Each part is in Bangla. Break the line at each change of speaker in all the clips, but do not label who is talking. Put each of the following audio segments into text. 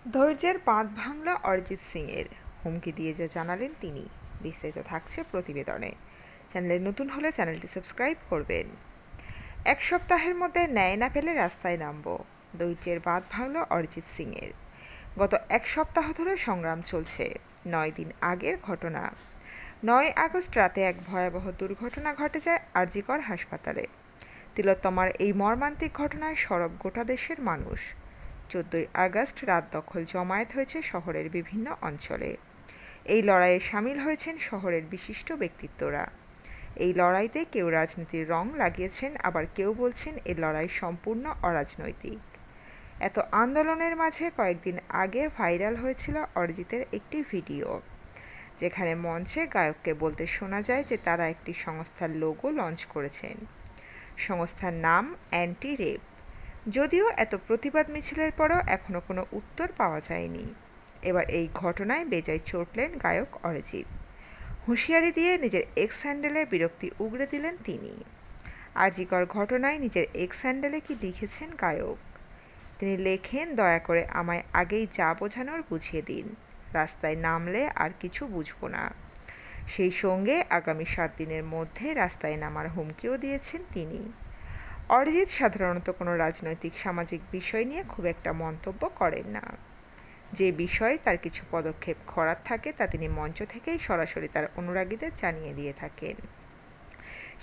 ধৈর্যের বাঁধ ভাঙল অরিজিৎ সিংয়ের, হুমকি দিয়ে যা জানালেন তিনি। বিস্তারিত থাকছে প্রতিবেদনে। চ্যানেলে নতুন হলে চ্যানেলটি সাবস্ক্রাইব করবেন। এক সপ্তাহের মধ্যে ন্যায় না পেলে রাস্তায় নামব, ধৈর্যের বাঁধ ভাঙল অরিজিৎ সিংয়ের। গত এক সপ্তাহ ধরে সংগ্রাম চলছে। 9 দিন আগের ঘটনা। 9 আগস্ট রাতে এক ভয়াবহ দুর্ঘটনা ঘটে যায় আরজিকর হাসপাতালে। তিলোত্তমার এই মর্মান্তিক ঘটনায় সরব গোটা দেশের মানুষ। 14 আগস্ট রাত দখল জমায়েত হয়েছে শহরের বিভিন্ন অঞ্চলে। এই লড়াইয়ে সামিল হয়েছেন শহরের বিশিষ্ট ব্যক্তিত্বরা। এই লড়াইতে কেউ রাজনীতির রং লাগিয়েছেন, আবার কেউ বলছেন এই লড়াই সম্পূর্ণ অরাজনৈতিক। এত আন্দোলনের মাঝে কয়েকদিন আগে ভাইরাল হয়েছিল অরিজিতের একটি ভিডিও, যেখানে মঞ্চে গায়ককে বলতে শোনা যায় যে তারা একটি সংস্থার লোগো লঞ্চ করেছেন। সংস্থার নাম অ্যান্টি রেপ। যদিও এত প্রতিবাদ মিছিলের পরও এখনো কোনো উত্তর পাওয়া যায়নি। এবার এই ঘটনায় বেজায় চটলেন গায়ক অরিজিৎ। হুঁশিয়ারি দিয়ে নিজের এক্স হ্যান্ডেলে বিরক্তি উগরে দিলেন তিনি। আরজিকর ঘটনায় নিজের এক্স হ্যান্ডেলে কি লিখেছেন গায়ক? তিনি লেখেন, দয়া করে আমায় আগেই যা বোঝানোর বুঝিয়ে দিন, রাস্তায় নামলে আর কিছু বুঝবো না। সেই সঙ্গে আগামী 7 দিনের মধ্যে রাস্তায় নামার হুমকিও দিয়েছেন তিনি। অরিজিৎ সাধারণত কোনো রাজনৈতিক সামাজিক বিষয় নিয়ে খুব একটা মন্তব্য করেন না। যে বিষয়ে তার কিছু পদক্ষেপ করার থাকে তা তিনি মঞ্চ থেকেই সরাসরি তার অনুরাগীদের জানিয়ে দিয়ে থাকেন।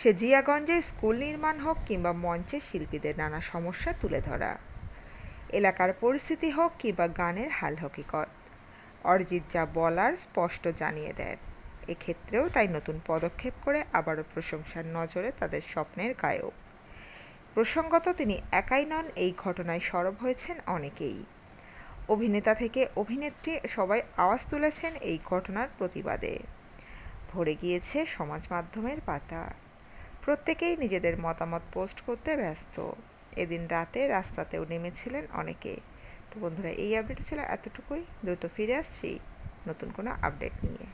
সে জিয়াগঞ্জে স্কুল নির্মাণ হোক কিংবা মঞ্চে শিল্পীদের নানা সমস্যা তুলে ধরা, এলাকার পরিস্থিতি হোক কিংবা গানের হাল হকিকত, অরিজিৎ যা বলার স্পষ্ট জানিয়ে দেন। এক্ষেত্রেও তাই নতুন পদক্ষেপ করে আবারও প্রশংসার নজরে তাদের স্বপ্নের গায়ক। প্রসঙ্গত, তিনি একাই নন, এই ঘটনায় সরব হয়েছেন অনেকেই। অভিনেতা থেকে অভিনেত্রী সবাই আওয়াজ তুলেছেন এই ঘটনার প্রতিবাদে। ভরে গিয়েছে সমাজ মাধ্যমের পাতা। প্রত্যেকেই নিজেদের মতামত পোস্ট করতে ব্যস্ত। এদিন রাতে রাস্তাতেও নেমেছিলেন অনেকে। তো বন্ধুরা, এই আপডেট ছিল এতটুকুই। দ্রুত ফিরে আসছি নতুন কোনো আপডেট নিয়ে।